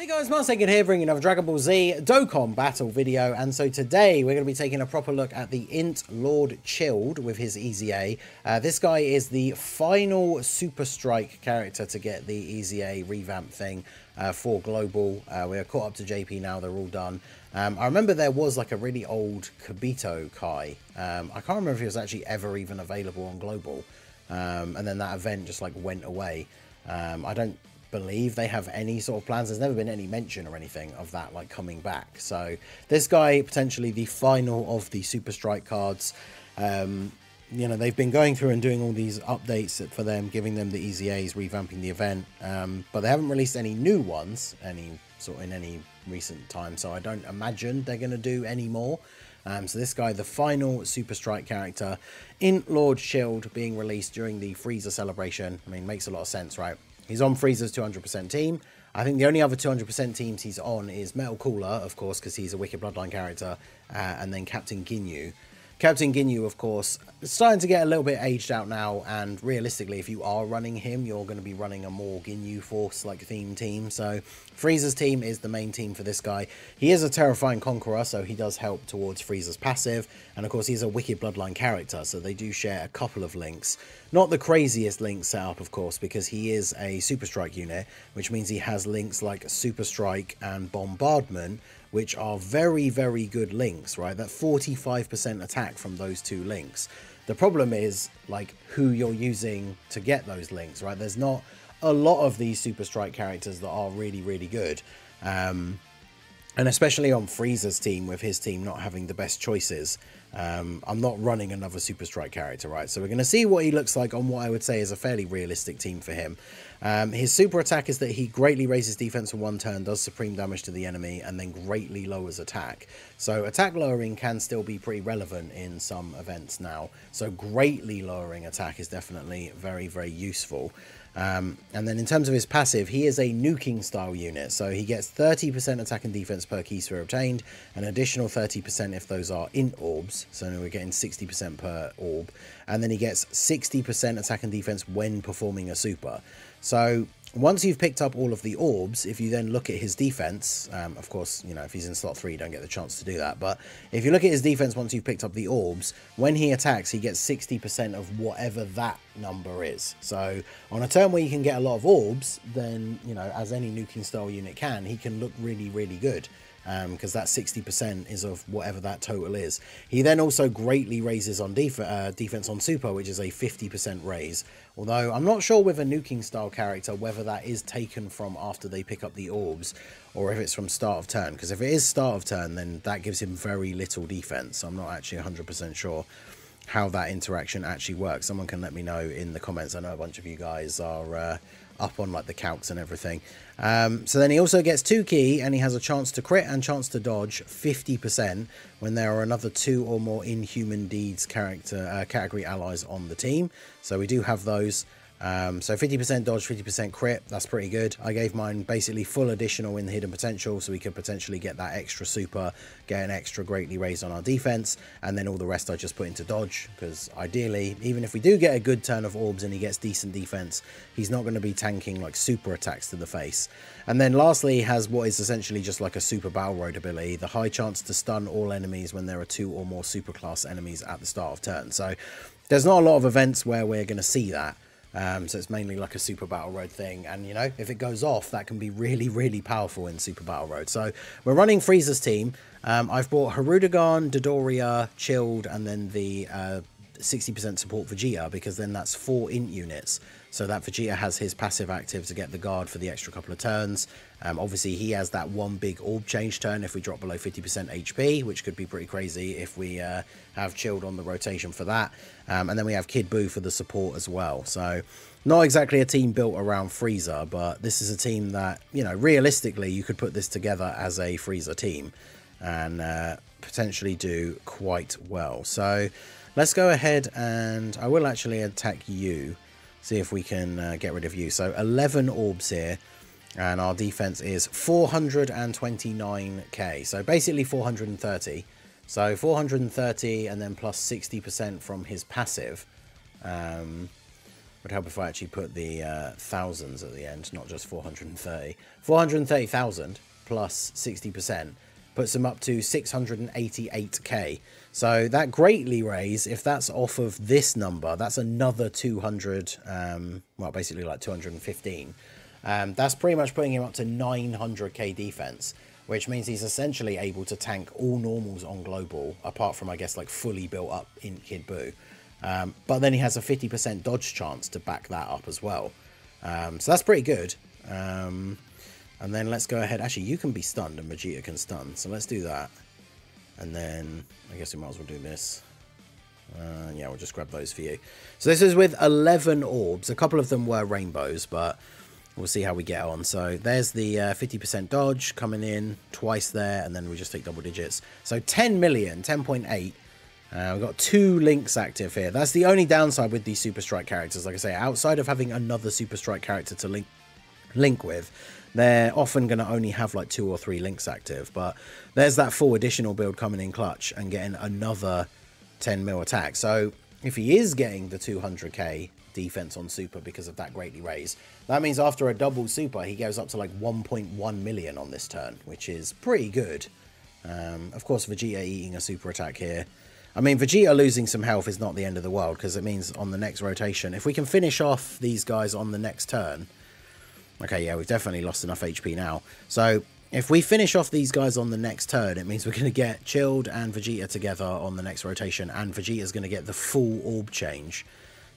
Hey guys, Marsegid here, bringing another Dragon Ball Z Dokkan battle video, and so today we're going to be taking a proper look at the Int Lord Chilled with his EZA. This guy is the final Super Strike character to get the EZA revamp thing for Global. We're caught up to JP now, they're all done. I remember there was like a really old Kibito Kai. I can't remember if he was actually ever even available on Global, and then that event just like went away. I don't believe they have any sort of plans. There's never been any mention or anything of that like coming back. So this guy potentially the final of the Super Strike cards. You know, they've been going through and doing all these updates for them, giving them the EZAs, revamping the event, but they haven't released any new ones in any recent time, so I don't imagine they're going to do any more. So this guy, the final Super Strike character in Lord Shield, being released during the Frieza celebration. I mean, makes a lot of sense, right? He's on Frieza's 200% team. I think the only other 200% teams he's on is Metal Cooler, of course, because he's a Wicked Bloodline character, and then Captain Ginyu. Captain Ginyu, of course, is starting to get a little bit aged out now, and realistically, if you are running him, you're going to be running a more Ginyu Force-like themed team. So Frieza's team is the main team for this guy. He is a Terrifying Conqueror, so he does help towards Frieza's passive, and of course, he's a Wicked Bloodline character, so they do share a couple of links. Not the craziest link setup, of course, because he is a Super Strike unit, which means he has links like Super Strike and Bombardment, which are very, very good links, right? That 45% attack from those two links. The problem is, like, who you're using to get those links, right? There's not a lot of these Super Strike characters that are really, really good. And especially on Frieza's team, with his team not having the best choices, I'm not running another Super Strike character, right? So we're going to see what he looks like on what I would say is a fairly realistic team for him. His super attack is that he greatly raises defense for one turn, does supreme damage to the enemy, and then greatly lowers attack. So attack lowering can still be pretty relevant in some events now. So greatly lowering attack is definitely very, very useful. And then in terms of his passive, he is a nuking style unit, so he gets 30% attack and defense per key sphere obtained, an additional 30% if those are int orbs, so we're getting 60% per orb, and then he gets 60% attack and defense when performing a super. So once you've picked up all of the orbs, if you then look at his defense, of course, you know, if he's in slot 3, you don't get the chance to do that. But if you look at his defense once you've picked up the orbs, when he attacks, he gets 60% of whatever that number is. So on a turn where you can get a lot of orbs, then, you know, as any nuking style unit can, he can look really, really good. Because that 60% is of whatever that total is. He then also greatly raises on defense on super, which is a 50% raise. Although I'm not sure with a nuking style character whether that is taken from after they pick up the orbs or if it's from start of turn. Because if it is start of turn, then that gives him very little defense. I'm not actually 100% sure how that interaction actually works. Someone can let me know in the comments. I know a bunch of you guys are up on like the calcs and everything. So then he also gets 2 key, and he has a chance to crit and chance to dodge 50% when there are another 2 or more Inhuman Deeds category allies on the team. So we do have those. So 50% dodge, 50% crit, that's pretty good. I gave mine basically full additional in the hidden potential, so we could potentially get that extra super, get an extra greatly raised on our defense, and then all the rest I just put into dodge, because ideally, even if we do get a good turn of orbs and he gets decent defense, he's not going to be tanking like super attacks to the face. And then lastly, he has what is essentially just like a super battle road ability, the high chance to stun all enemies when there are 2 or more super class enemies at the start of turn. So there's not a lot of events where we're going to see that. So it's mainly like a Super Battle Road thing, and you know, if it goes off, that can be really, really powerful in Super Battle Road. So we're running Frieza's team. I've brought Hirudegarn, Dodoria, Chilled, and then the 60% support Vegeta, because then that's 4 int units. So that Vegeta has his passive active to get the guard for the extra couple of turns. Obviously, he has that one big orb change turn if we drop below 50% HP, which could be pretty crazy if we have Chilled on the rotation for that. And then we have Kid Buu for the support as well. So not exactly a team built around Frieza, but this is a team that, you know, realistically, you could put this together as a Frieza team and potentially do quite well. So let's go ahead, and I will actually attack you. See if we can get rid of you. So 11 orbs here, and our defense is 429k. So basically 430. So 430 and then plus 60% from his passive. Would help if I actually put the thousands at the end, not just 430. 430,000 plus 60% puts them up to 688k. So that greatly raise, if that's off of this number, that's another 200, well, basically like 215. That's pretty much putting him up to 900k defense, which means he's essentially able to tank all normals on global, apart from, I guess, like fully built up in Kid Buu. But then he has a 50% dodge chance to back that up as well. So that's pretty good. And then let's go ahead. Actually, you can be stunned and Vegeta can stun. So let's do that. And then I guess we might as well do this. Yeah, we'll just grab those for you. So this is with 11 orbs. A couple of them were rainbows, but we'll see how we get on. So there's the 50% dodge coming in twice there. And then we just take double digits. So 10 million, 10.8. We've got 2 links active here. That's the only downside with these Super Strike characters. Like I say, outside of having another Super Strike character to link with, they're often going to only have like 2 or 3 links active. But there's that full additional build coming in clutch and getting another 10 mil attack. So if he is getting the 200k defense on super because of that greatly raise, that means after a double super, he goes up to like 1.1 million on this turn, which is pretty good. Of course, Vegeta eating a super attack here. I mean, Vegeta losing some health is not the end of the world, because it means on the next rotation, if we can finish off these guys on the next turn... Okay, yeah, we've definitely lost enough HP now. So, if we finish off these guys on the next turn, it means we're going to get Chilled and Vegeta together on the next rotation, and Vegeta's going to get the full orb change.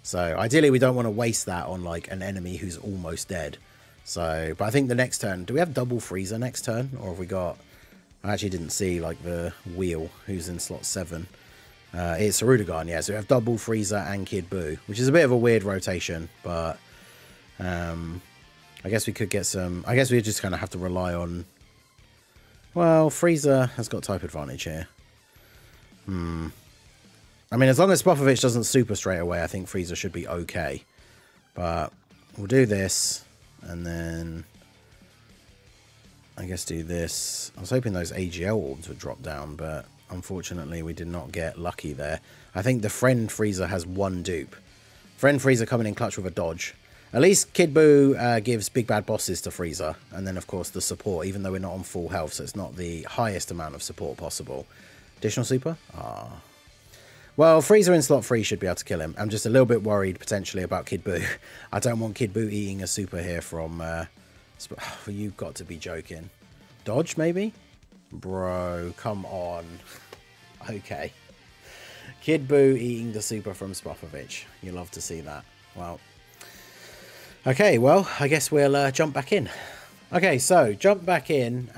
So, ideally, we don't want to waste that on, like, an enemy who's almost dead. So, but I think the next turn... Do we have double Frieza next turn? Or have we got... I actually didn't see, like, the wheel who's in slot 7. It's Sarudagon, yeah. So we have double Frieza and Kid Buu, which is a bit of a weird rotation, but I guess we could get some... I guess we just kind of have to rely on... Well, Frieza has got type advantage here. I mean, as long as Spopovich doesn't super straight away, I think Frieza should be okay. But we'll do this, and then I guess do this. I was hoping those AGL orbs would drop down, but unfortunately we did not get lucky there. I think the Friend Frieza has 1 dupe. Friend Frieza coming in clutch with a dodge. At least Kid Buu gives big bad bosses to Frieza. And then, of course, the support, even though we're not on full health, so it's not the highest amount of support possible. Additional super? Ah. Well, Frieza in slot 3 should be able to kill him. I'm just a little bit worried, potentially, about Kid Buu. I don't want Kid Buu eating a super here from... you've got to be joking. Dodge, maybe? Bro, come on. Okay. Kid Buu eating the super from Spopovich. You love to see that. Well... Okay, well, I guess we'll jump back in. Okay, so, jump back in.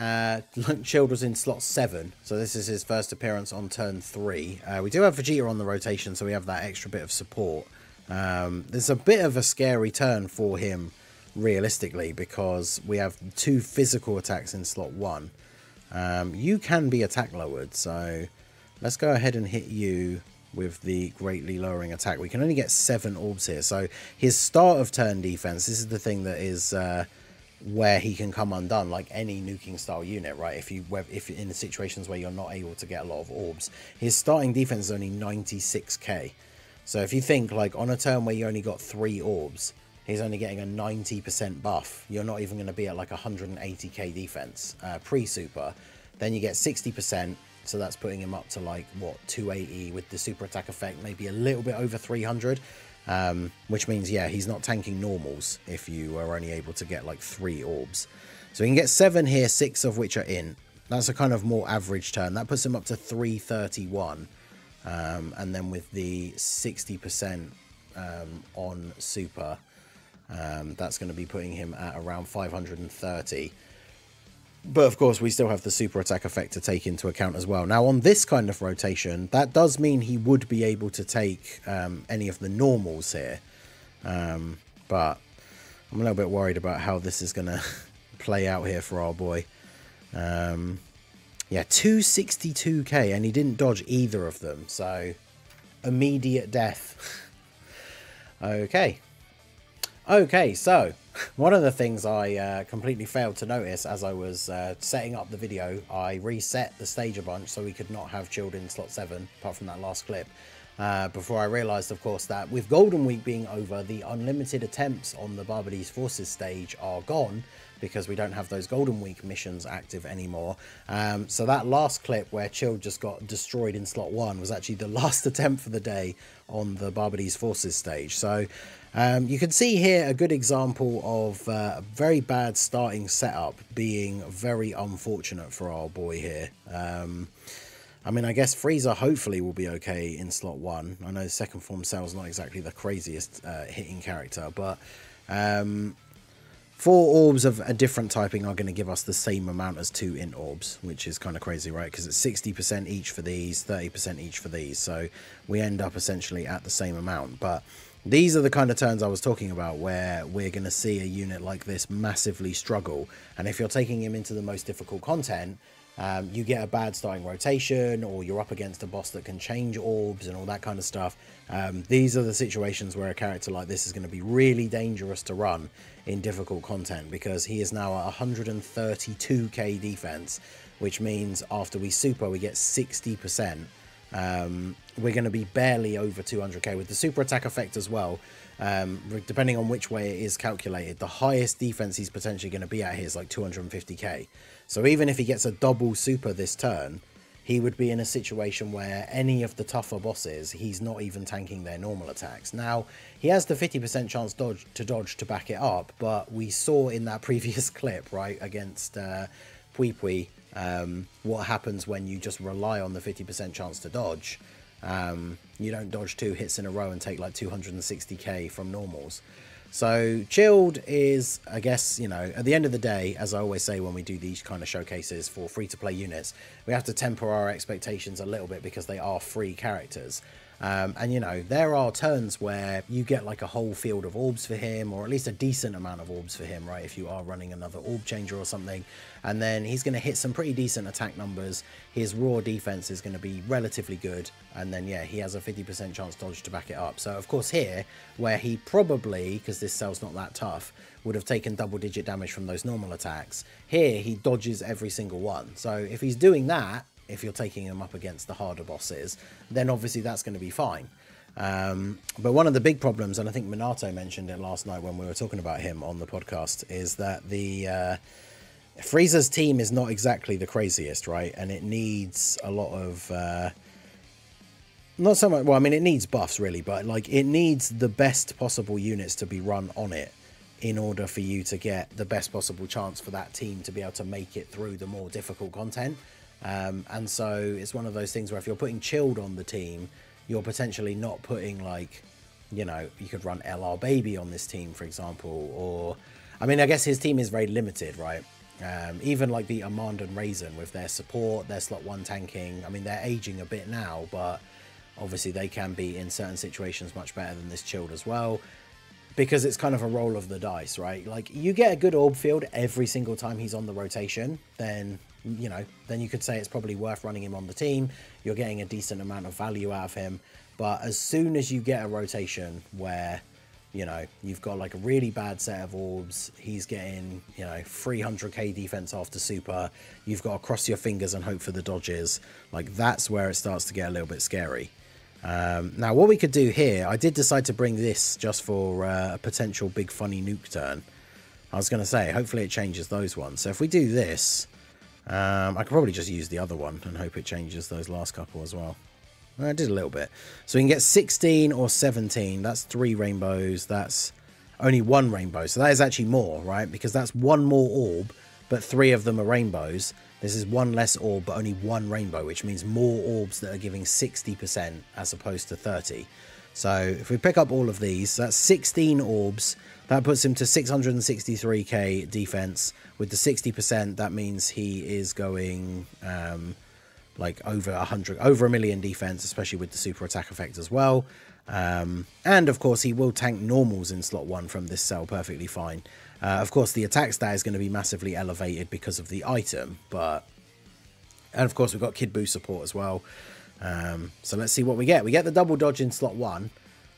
Chilled was in slot 7, so this is his first appearance on turn 3. We do have Vegeta on the rotation, so we have that extra bit of support. There's a bit of a scary turn for him, realistically, because we have 2 physical attacks in slot 1. You can be attack lowered, so let's go ahead and hit you with the greatly lowering attack. We can only get 7 orbs here, so his start of turn defense, this is the thing that is where he can come undone, like any nuking style unit, right? If in the situations where you're not able to get a lot of orbs, his starting defense is only 96k. So if you think, like, on a turn where you only got 3 orbs, he's only getting a 90% buff. You're not even going to be at like 180k defense pre-super. Then you get 60%. So that's putting him up to like, what, 280 with the super attack effect, maybe a little bit over 300. Which means, yeah, he's not tanking normals if you are only able to get like 3 orbs. So he can get 7 here, 6 of which are in. That's a kind of more average turn. That puts him up to 331. And then with the 60% on super, that's going to be putting him at around 530. But of course, we still have the super attack effect to take into account as well. Now, on this kind of rotation, that does mean he would be able to take any of the normals here. But I'm a little bit worried about how this is going to play out here for our boy. Yeah, 262k, and he didn't dodge either of them. So, immediate death. Okay. Okay, so... One of the things I completely failed to notice as I was setting up the video, I reset the stage a bunch so we could not have Chilled in slot 7, apart from that last clip. before I realized, of course, that with Golden Week being over, the unlimited attempts on the Barbady's Forces stage are gone, because we don't have those Golden Week missions active anymore. So that last clip where Chilled just got destroyed in slot 1 was actually the last attempt for the day on the Barbady's Forces stage. So you can see here a good example of a very bad starting setup being very unfortunate for our boy here. I mean, I guess Frieza hopefully will be okay in slot 1. I know second form Cell's not exactly the craziest hitting character, but 4 orbs of a different typing are going to give us the same amount as 2 int orbs, which is kind of crazy, right? Because it's 60% each for these, 30% each for these. So we end up essentially at the same amount. But these are the kind of turns I was talking about where we're going to see a unit like this massively struggle. And if you're taking him into the most difficult content, you get a bad starting rotation, or you're up against a boss that can change orbs and all that kind of stuff. These are the situations where a character like this is going to be really dangerous to run in difficult content, because he is now at 132k defense, which means after we super we get 60%. We're going to be barely over 200k with the super attack effect as well. Depending on which way it is calculated, the highest defense he's potentially going to be at here is like 250k. So even if he gets a double super this turn, he would be in a situation where any of the tougher bosses, he's not even tanking their normal attacks. Now, he has the 50% chance to dodge to back it up, but we saw in that previous clip, right, against Pui Pui, what happens when you just rely on the 50% chance to dodge. You don't dodge 2 hits in a row and take like 260k from normals. So Chilled is, I guess, you know, at the end of the day, as I always say when we do these kind of showcases for free-to-play units, we have to temper our expectations a little bit because they are free characters. And, you know, there are turns where you get like a whole field of orbs for him, or at least a decent amount of orbs for him, right? If you are running another orb changer or something, and then he's going to hit some pretty decent attack numbers. His raw defense is going to be relatively good. And then, yeah, he has a 50% chance dodge to back it up. So, of course, here, where he probably, because this cell's not that tough, would have taken double-digit damage from those normal attacks. Here, he dodges every single one. So, if he's doing that, if you're taking him up against the harder bosses, then obviously that's going to be fine. But one of the big problems, and I think Minato mentioned it last night when we were talking about him on the podcast, is that the Frieza's team is not exactly the craziest, right? And it needs a lot of not so much, well, I mean, it needs buffs really, but like it needs the best possible units to be run on it in order for you to get the best possible chance for that team to be able to make it through the more difficult content. And so it's one of those things where if you're putting Chilled on the team, you're potentially not putting, like, you know, you could run LR Baby on this team, for example, or, I mean, I guess his team is very limited, right? Even like the Amand and Raisin with their support, their slot 1 tanking, I mean, they're aging a bit now, but obviously they can be in certain situations much better than this Chilled as well, because it's kind of a roll of the dice, right? Like, you get a good orb field every single time he's on the rotation, then, you know, then you could say it's probably worth running him on the team. You're getting a decent amount of value out of him. But as soon as you get a rotation where, you know, you've got like a really bad set of orbs, he's getting, you know, 300k defense after super, you've got to cross your fingers and hope for the dodges, like that's where it starts to get a little bit scary. Now what we could do here, I did decide to bring this just for a potential big funny nuke turn. I was going to say, hopefully it changes those ones. So if we do this, I could probably just use the other one and hope it changes those last couple as well. I did a little bit. So we can get 16 or 17. That's 3 rainbows. That's only 1 rainbow. So that is actually more, right? Because that's 1 more orb, but 3 of them are rainbows. This is 1 less orb, but only 1 rainbow, which means more orbs that are giving 60% as opposed to 30. So if we pick up all of these, that's 16 orbs. That puts him to 663k defense. With the 60%, that means he is going like over 1 million defense, especially with the super attack effect as well. And of course, he will tank normals in slot 1 from this cell perfectly fine. Of course, the attack stat is going to be massively elevated because of the item, but... And of course, we've got Kid Buu support as well. So let's see what we get. We get the double dodge in slot 1,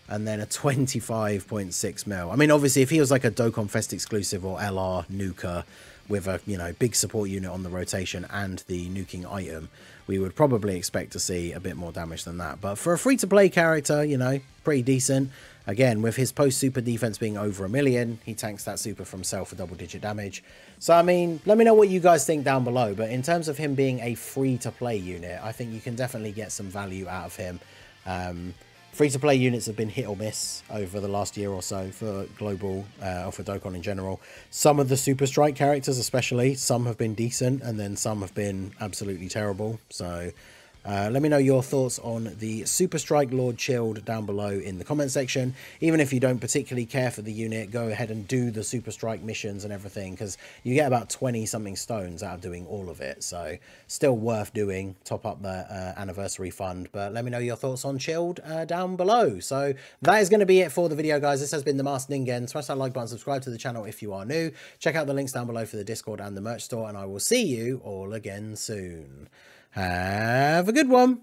and then a 25.6 mil. I mean, obviously, if he was like a Dokkan Fest exclusive or LR Nuka with a, you know, big support unit on the rotation and the nuking item, we would probably expect to see a bit more damage than that. But for a free-to-play character, you know, pretty decent. Again, with his post-super defense being over 1 million, he tanks that super from himself for double-digit damage. So, I mean, let me know what you guys think down below. But in terms of him being a free-to-play unit, I think you can definitely get some value out of him. Free-to-play units have been hit or miss over the last year or so for Global, or for Dokkan in general. Some of the Super Strike characters especially, some have been decent, and then some have been absolutely terrible. So let me know your thoughts on the Super Strike Lord Chilled down below in the comment section. Even if you don't particularly care for the unit, go ahead and do the Super Strike missions and everything, because you get about 20-something stones out of doing all of it. So still worth doing, top up the anniversary fund. But let me know your thoughts on Chilled down below. So that is going to be it for the video, guys. This has been the Masked Ningen. Smash that like button, subscribe to the channel if you are new. Check out the links down below for the Discord and the merch store, and I will see you all again soon. Have a good one.